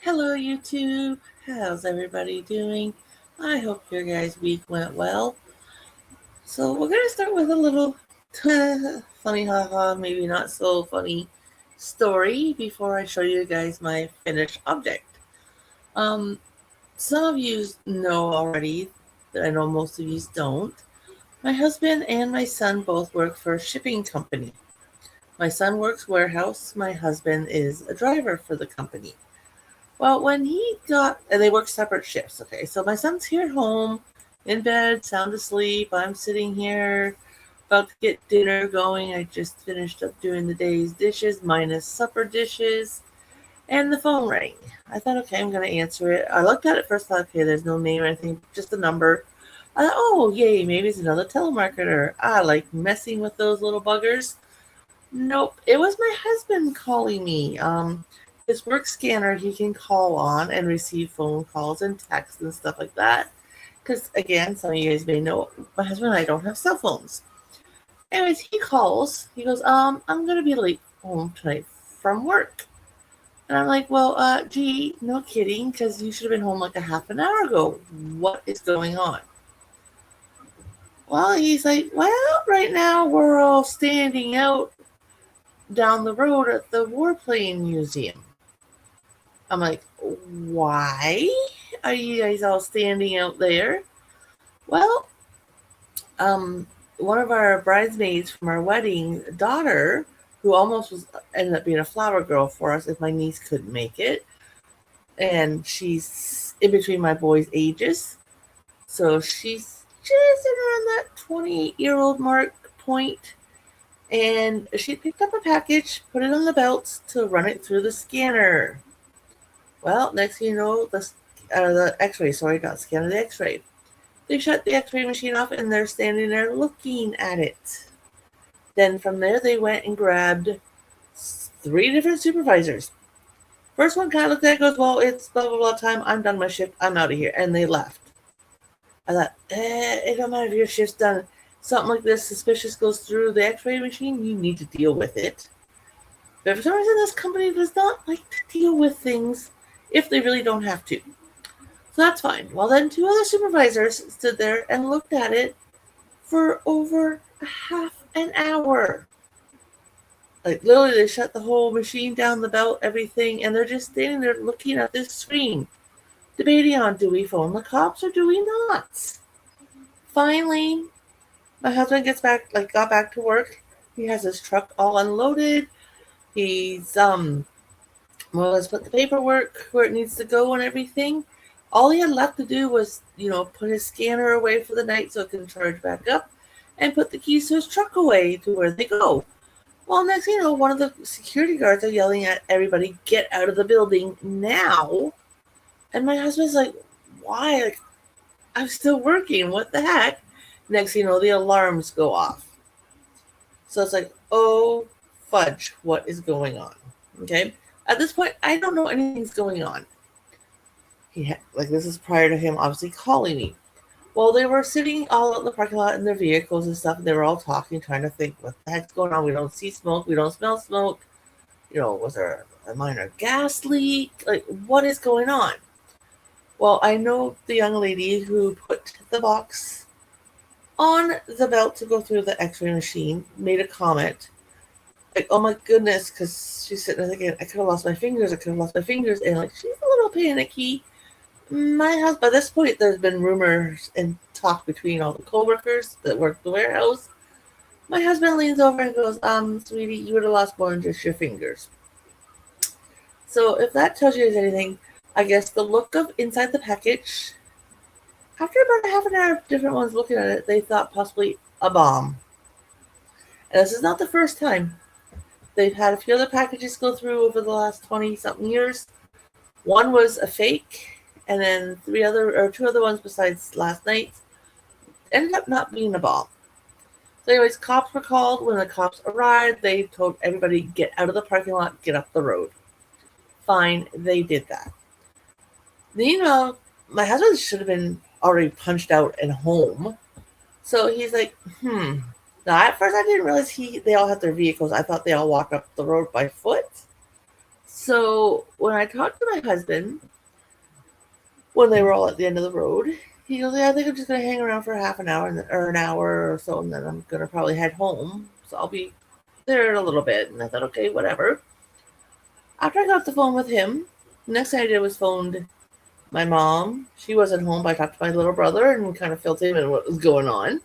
Hello, YouTube. How's everybody doing? I hope your guys' week went well. So we're gonna start with a little funny, haha, maybe not so funny story before I show you guys my finished object. Um, some of you know already, but I know most of you don't. My husband and my son both work for a shipping company. My son works warehouse. My husband is a driver for the company. Well, when and they work separate shifts, okay? So my son's here at home, in bed, sound asleep. I'm sitting here about to get dinner going. I just finished up doing the day's dishes, minus supper dishes, and the phone rang. I thought, okay, I'm going to answer it. I looked at it first, thought, okay, there's no name or anything, just a number. I thought, oh, yay, maybe it's another telemarketer. I like messing with those little buggers. Nope, it was my husband calling me. His work scanner he can call on and receive phone calls and texts and stuff like that. Because again, some of you guys may know my husband and I don't have cell phones. Anyways, he calls. He goes, I'm gonna be late home tonight from work. And I'm like, well, gee, no kidding, because you should have been home like a half an hour ago. What is going on? Well, he's like, well, right now we're all standing out down the road at the Warplane Museum. I'm like, why are you guys all standing out there? Well, one of our bridesmaids from our wedding, daughter, who almost ended up being a flower girl for us if my niece couldn't make it, and she's in between my boys' ages, so she's just around that 28-year-old mark point, and she picked up a package, put it on the belt to run it through the scanner. Well, next thing you know, the X-ray, sorry, not scanner, the X-ray. They shut the X-ray machine off, and they're standing there looking at it. Then from there, they went and grabbed 3 different supervisors. First one kind of looked at it, goes, well, it's blah, blah, blah time. I'm done my shift. I'm out of here. And they left. I thought, it don't matter if your shift's done. Something like this suspicious goes through the X-ray machine, you need to deal with it. But for some reason, this company does not like to deal with things if they really don't have to. So that's fine. Well, then 2 other supervisors stood there and looked at it for over a half an hour. Like, literally, they shut the whole machine down, the belt, everything, and they're just standing there looking at this screen, debating on, do we phone the cops or do we not? Finally, my husband got back to work. He has his truck all unloaded. He's, more or less put the paperwork where it needs to go and everything. All he had left to do was, put his scanner away for the night so it can charge back up and put the keys to his truck away to where they go. Well, next thing you know, one of the security guards are yelling at everybody, get out of the building now. And my husband's like, why? Like, I'm still working. What the heck? Next thing you know, the alarms go off. So it's like, oh, fudge, what is going on? Okay. At this point, I don't know anything's going on. This is prior to him obviously calling me. Well, they were sitting all out in the parking lot in their vehicles and stuff, and they were all talking, trying to think, what the heck's going on? We don't see smoke. We don't smell smoke. Was there a minor gas leak? Like, what is going on? Well, I know the young lady who put the box on the belt to go through the X-ray machine made a comment. Like, oh my goodness, because she's sitting there thinking, I could have lost my fingers. And like, she's a little panicky. My husband, by this point, there's been rumors and talk between all the co-workers that work the warehouse. My husband leans over and goes, sweetie, you would have lost more than just your fingers. So if that tells you anything, I guess the look of inside the package, after about a half an hour of different ones looking at it, they thought possibly a bomb. And this is not the first time. They've had a few other packages go through over the last 20-something years. One was a fake, and then 2 other ones besides last night ended up not being a bomb. So anyways, cops were called. When the cops arrived, they told everybody, get out of the parking lot, get up the road. Fine, they did that. Then, my husband should have been already punched out and home. So he's like, Now, at first I didn't realize they all had their vehicles. I thought they all walked up the road by foot. So when I talked to my husband, when they were all at the end of the road, he goes, "Yeah, I think I'm just gonna hang around for half an hour or an hour or so, and then I'm gonna probably head home. So I'll be there in a little bit." And I thought, okay, whatever. After I got off the phone with him, the next thing I did was phoned my mom. She wasn't home, but I talked to my little brother and kind of filled him in what was going on.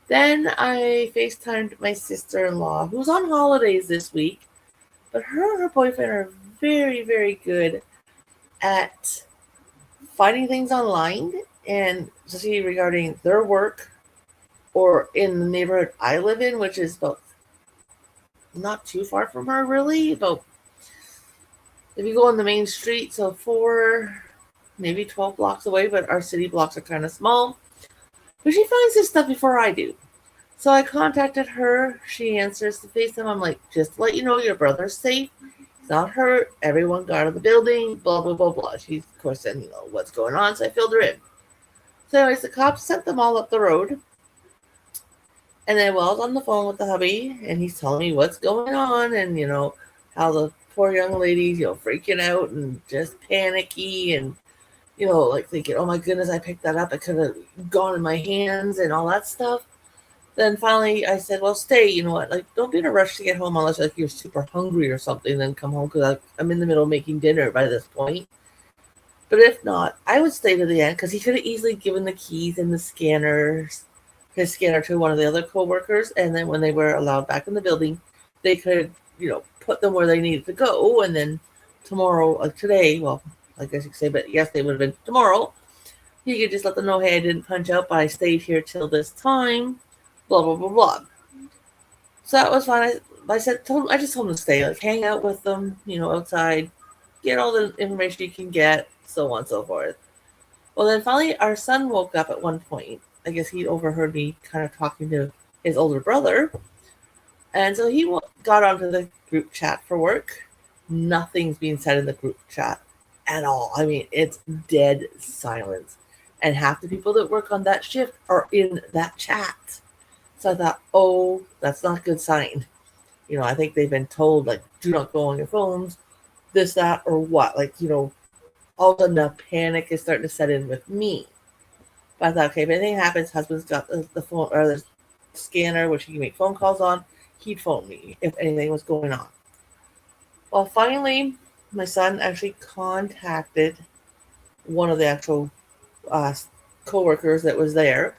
Then I FaceTimed my sister-in-law, who's on holidays this week, but her and her boyfriend are very, very good at finding things online and especially regarding their work or in the neighborhood I live in, which is about not too far from her, really. About if you go on the main street, so 12 blocks away, but our city blocks are kind of small. But she finds this stuff before I do. So I contacted her. She answers the FaceTime. I'm like, just to let you know, your brother's safe. He's not hurt. Everyone got out of the building. Blah, blah, blah, blah. She, of course, said, what's going on. So I filled her in. So anyways, the cops sent them all up the road. And then while I was on the phone with the hubby, and he's telling me what's going on and, how the poor young lady's, freaking out and just panicky and, like thinking, oh my goodness, I picked that up. It could have gone in my hands and all that stuff. Then finally I said, well, stay, you know what, like, don't be in a rush to get home unless like you're super hungry or something, then come home because I'm in the middle of making dinner by this point. But if not, I would stay to the end because he could have easily given the keys and his scanner to one of the other coworkers, and then when they were allowed back in the building, they could, put them where they needed to go, and then tomorrow, like today, well, I guess you could say, but yesterday would have been tomorrow, he could just let them know, hey, I didn't punch out, but I stayed here till this time, blah, blah, blah, blah. So that was fine. I just told him to stay, like, hang out with them, outside, get all the information you can get, so on and so forth. Well, then finally, our son woke up at one point. I guess he overheard me kind of talking to his older brother. And so he got onto the group chat for work. Nothing's being said in the group chat at all. I mean, it's dead silence. And half the people that work on that shift are in that chat. So I thought, oh, that's not a good sign. I think they've been told, like, do not go on your phones, this, that, or what. Like, all of a sudden the panic is starting to set in with me. But I thought, okay, if anything happens, husband's got the phone or the scanner, which he can make phone calls on. He'd phone me if anything was going on. Well, finally, my son actually contacted one of the actual co-workers that was there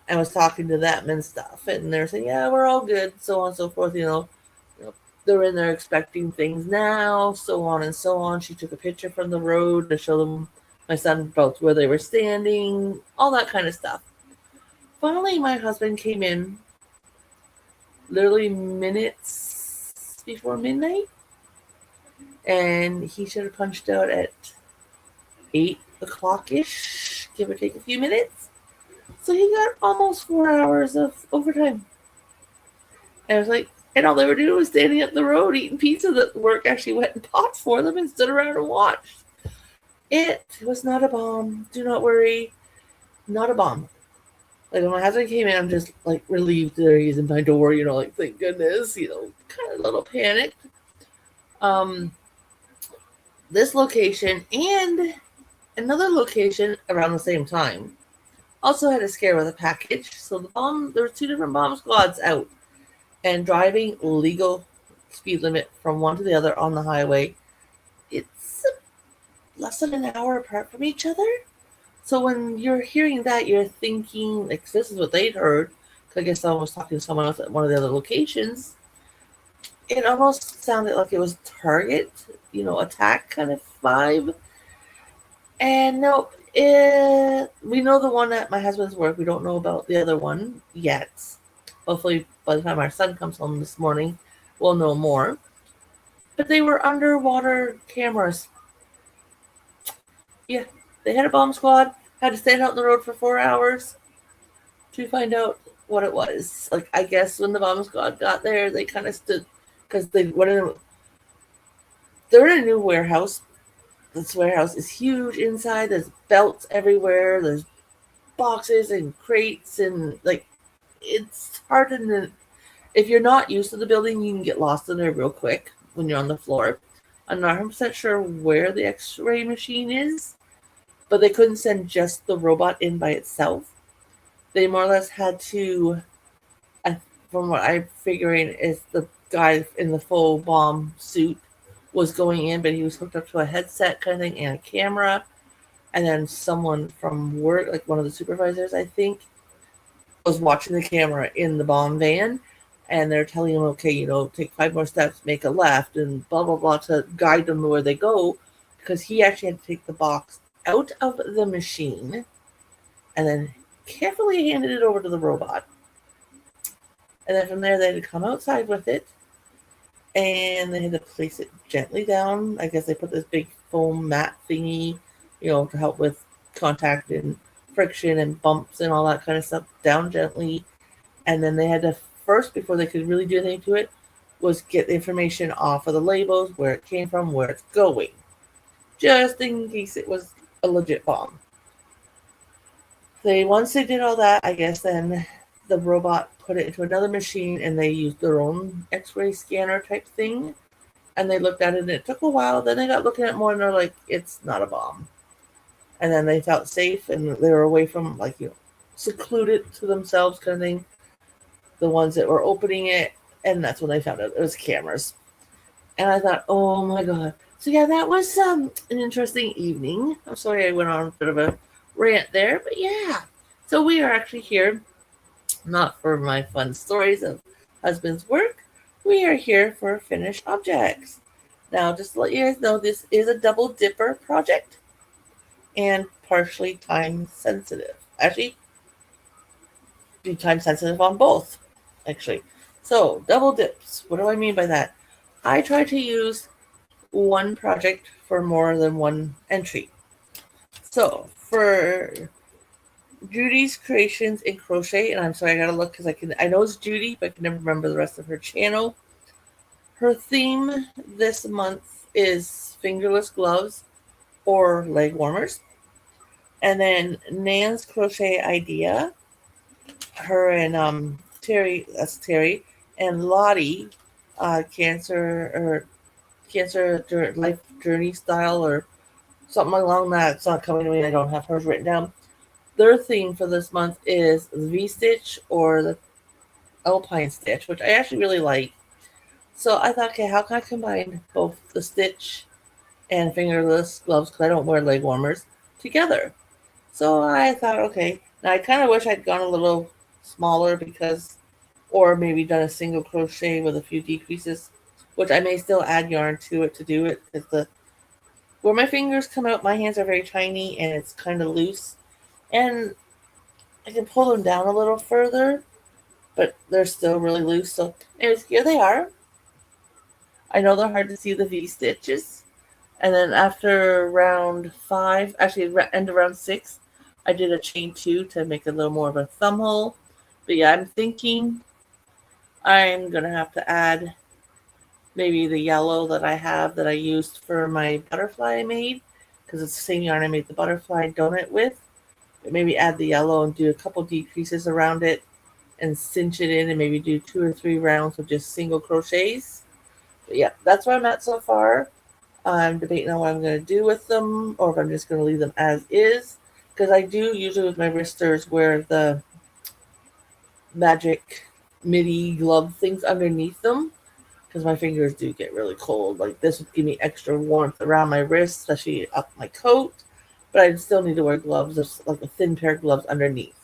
and was talking to them and stuff. And they're saying, yeah, we're all good, so on and so forth. They're in there expecting things now, so on and so on. She took a picture from the road to show them, my son, about where they were standing, all that kind of stuff. Finally, my husband came in literally minutes before midnight, and he should have punched out at 8 o'clock-ish, give or take a few minutes. So he got almost 4 hours of overtime. And I was like, and all they were doing was standing up the road eating pizza that work actually went and bought for them and stood around and watched. It was not a bomb. Do not worry. Not a bomb. Like, when my husband came in, I'm just, like, relieved that he's in my door, like, thank goodness, kind of a little panicked. This location and another location around the same time also had a scare with a package. So there were 2 different bomb squads out and driving legal speed limit from one to the other on the highway. It's less than an hour apart from each other. So when you're hearing that, you're thinking, like, this is what they'd heard. I guess someone was talking to someone else at one of the other locations. It almost sounded like it was target, attack kind of vibe. And no, we know the one at my husband's work. We don't know about the other one yet. Hopefully, by the time our son comes home this morning, we'll know more. But they were underwater cameras. Yeah, they had a bomb squad, had to stand out in the road for 4 hours to find out what it was. Like, I guess when the bomb squad got there, they kind of stood, because they're in a new warehouse. This warehouse is huge inside. There's belts everywhere. There's boxes and crates, and, like, it's hard to, if you're not used to the building, you can get lost in there real quick when you're on the floor. I'm not 100% sure where the x-ray machine is, but they couldn't send just the robot in by itself. They more or less had to, from what I'm figuring, is the guy in the full bomb suit was going in, but he was hooked up to a headset kind of thing and a camera. And then someone from work, like one of the supervisors, I think, was watching the camera in the bomb van. And they're telling him, okay, take 5 more steps, make a left, and blah, blah, blah, to guide them where they go. Because he actually had to take the box out of the machine and then carefully handed it over to the robot. And then from there, they had to come outside with it, and they had to place it gently down. I guess they put this big foam mat thingy, to help with contact and friction and bumps and all that kind of stuff down gently. And then they had to first, before they could really do anything to it, was get the information off of the labels, where it came from, where it's going, just in case it was a legit bomb. Once they did all that, I guess then the robot put it into another machine, and they used their own x-ray scanner type thing, and they looked at it, and it took a while. Then they got looking at it more, and they're like, it's not a bomb. And then they felt safe, and they were away from, secluded to themselves kind of thing, the ones that were opening it, and that's when they found out it was cameras. And I thought, oh my god. So yeah, that was an interesting evening. I'm sorry I went on a bit of a rant there, but yeah. So we are actually here not for my fun stories of husband's work. We are here for finished objects. Now, just to let you guys know, this is a double dipper project and partially time sensitive. Actually, be time sensitive on both, actually. So, double dips. What do I mean by that? I try to use one project for more than one entry. So, for Judy's Creations in Crochet, and I'm sorry, I gotta look because I know it's Judy, but I can never remember the rest of her channel. Her theme this month is fingerless gloves or leg warmers. And then Nan's Crochet Idea, her and Terry, that's Terry, and Lottie, Cancer Life Journey Style or something along that. It's not coming to me. I don't have hers written down. Their theme for this month is the V-stitch or the Alpine stitch, which I actually really like. So I thought, okay, how can I combine both the stitch and fingerless gloves, because I don't wear leg warmers, together? So I thought, okay, now I kind of wish I'd gone a little smaller or maybe done a single crochet with a few decreases, which I may still add yarn to it to do it, because where my fingers come out, my hands are very tiny and it's kind of loose. And I can pull them down a little further, but they're still really loose. So anyways, here they are. I know they're hard to see, the V-stitches. And then after round 5, actually end of round 6, I did a chain 2 to make a little more of a thumb hole. But yeah, I'm thinking I'm going to have to add maybe the yellow that I have that I used for my butterfly I made, because it's the same yarn I made the butterfly donut with. But maybe add the yellow and do a couple decreases around it and cinch it in, and maybe do 2 or 3 rounds of just single crochets. But yeah, that's where I'm at so far. I'm debating on what I'm going to do with them, or if I'm just going to leave them as is. Because I do usually with my wristers wear the magic midi glove things underneath them, because my fingers do get really cold. Like this would give me extra warmth around my wrists, especially up my coat. But I still need to wear gloves, just like a thin pair of gloves underneath.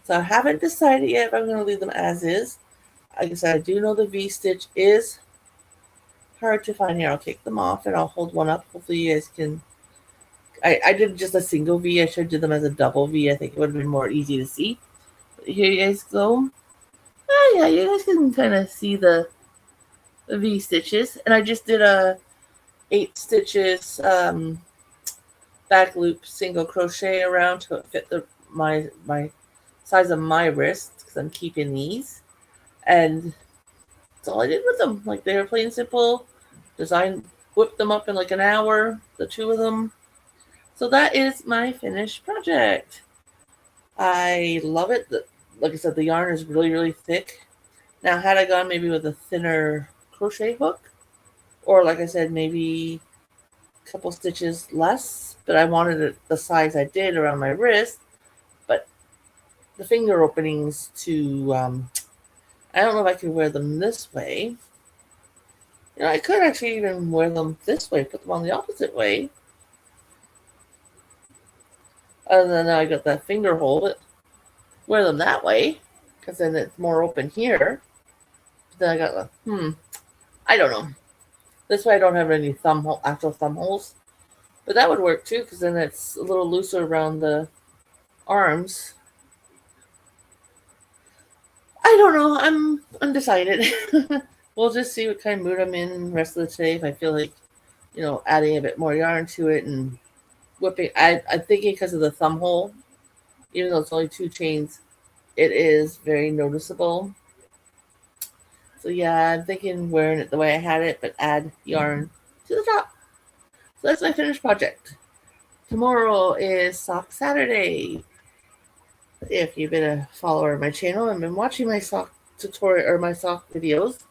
So I haven't decided yet if I'm going to leave them as is. Like I said, I do know the V-stitch is hard to find here. I'll take them off and I'll hold one up. Hopefully you guys can. I did just a single V. I should do them as a double V. I think it would have been more easy to see. But here you guys go. Oh yeah, you guys can kind of see the V stitches. And I just did a 8 stitches back loop single crochet around to fit my size of my wrist, because I'm keeping these. And that's all I did with them. Like, they were plain simple. Whipped them up in like an hour, the 2 of them. So that is my finished project. I love it. Like I said, the yarn is really, really thick. Now, had I gone maybe with a thinner crochet hook Or like I said, maybe a couple stitches less, but I wanted it the size I did around my wrist. But the finger openings to, I don't know if I could wear them this way. I could actually even wear them this way, put them on the opposite way. Other than now I got that finger hole, but wear them that way, because then it's more open here. But then I got I don't know. This way I don't have any actual thumb holes. But that would work too, because then it's a little looser around the arms. I don't know. I'm undecided. We'll just see what kind of mood I'm in the rest of the day. If I feel like, adding a bit more yarn to it and whipping. I'm thinking because of the thumb hole, even though it's only 2 chains, it is very noticeable. So yeah, I'm thinking wearing it the way I had it, but add yarn to the top. So that's my finished project. Tomorrow is Sock Saturday. If you've been a follower of my channel and been watching my sock tutorial or my sock videos,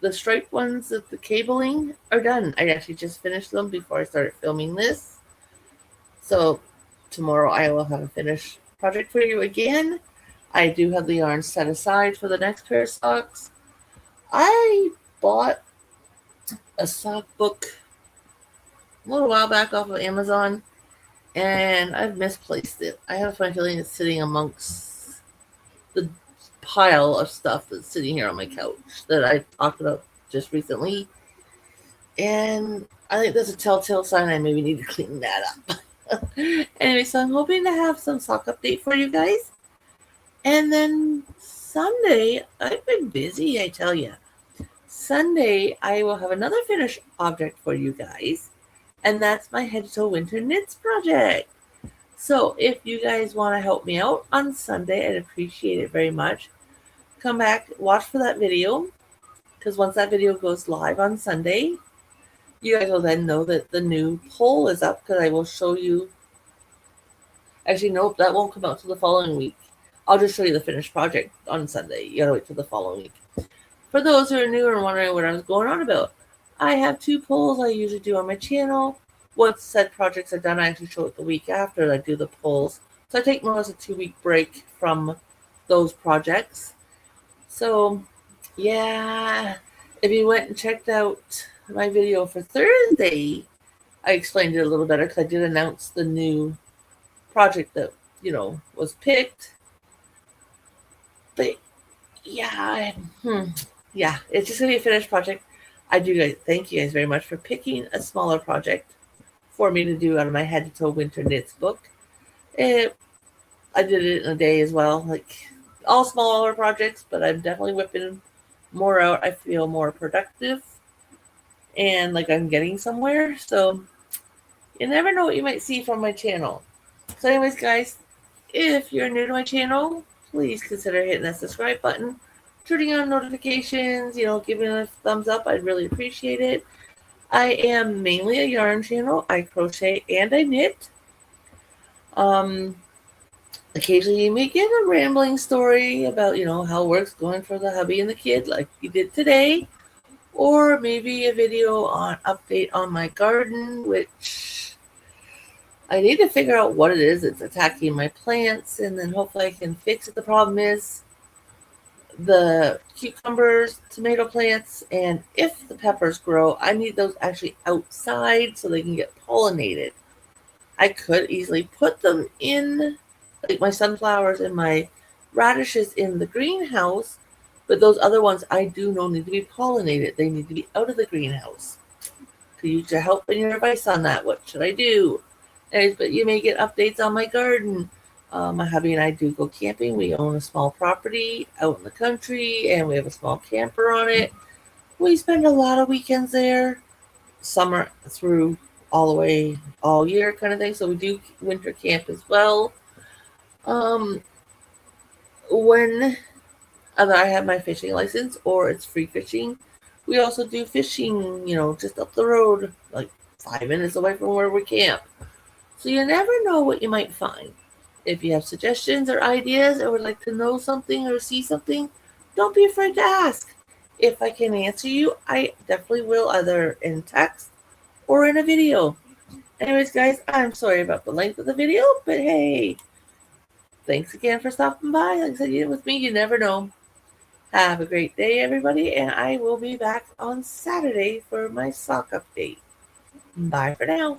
the striped ones of the cabling are done. I actually just finished them before I started filming this. So tomorrow I will have a finished project for you again. I do have the yarn set aside for the next pair of socks. I bought a sock book a little while back off of Amazon, and I've misplaced it. I have a funny feeling it's sitting amongst the pile of stuff that's sitting here on my couch that I talked about just recently. And I think that's a telltale sign I maybe need to clean that up. Anyway, so I'm hoping to have some sock update for you guys. And then Sunday, I've been busy, I tell you. Sunday, I will have another finished object for you guys. And that's my head to toe winter knits project. So if you guys want to help me out on Sunday, I'd appreciate it very much. Come back, watch for that video. Because once that video goes live on Sunday, you guys will then know that the new poll is up, because I will show you. Actually, nope, that won't come out till the following week. I'll just show you the finished project on Sunday. You gotta wait till the following week. For those who are new and wondering what I was going on about, I have 2 polls I usually do on my channel. Once said projects are done, I actually show it the week after I do the polls. So I take more or less a 2-week break from those projects. So, yeah, if you went and checked out my video for Thursday, I explained it a little better, because I did announce the new project that, was picked. But, yeah, yeah, it's just going to be a finished project. I do guys thank you guys very much for picking a smaller project for me to do out of my head to toe winter knits book. I did it in a day as well, like all smaller projects, but I'm definitely whipping more out. I feel more productive and like I'm getting somewhere. So you never know what you might see from my channel. So anyways, guys, if you're new to my channel, please consider hitting that subscribe button, turning on notifications, giving a thumbs up. I'd really appreciate it. I am mainly a yarn channel. I crochet and I knit. Occasionally you may get a rambling story about, how work's going for the hubby and the kid, like you did today. Or maybe a video on update on my garden, which I need to figure out what it is that's attacking my plants, and then hopefully I can fix it. The problem is the cucumbers, tomato plants, and if the peppers grow, I need those actually outside so they can get pollinated. I could easily put them in, like my sunflowers and my radishes, in the greenhouse, but those other ones I do know need to be pollinated. They need to be out of the greenhouse. Could use your help and your advice on that. What should I do? Anyways, but you may get updates on my garden. My hubby and I do go camping. We own a small property out in the country, and we have a small camper on it. We spend a lot of weekends there, summer through all the way, all year kind of thing. So we do winter camp as well. When either I have my fishing license or it's free fishing, we also do fishing, just up the road, like 5 minutes away from where we camp. So you never know what you might find. If you have suggestions or ideas or would like to know something or see something, don't be afraid to ask. If I can answer you, I definitely will, either in text or in a video. Anyways, guys, I'm sorry about the length of the video, but hey, thanks again for stopping by. Like I said, you with me, you never know. Have a great day, everybody, and I will be back on Saturday for my sock update. Bye for now.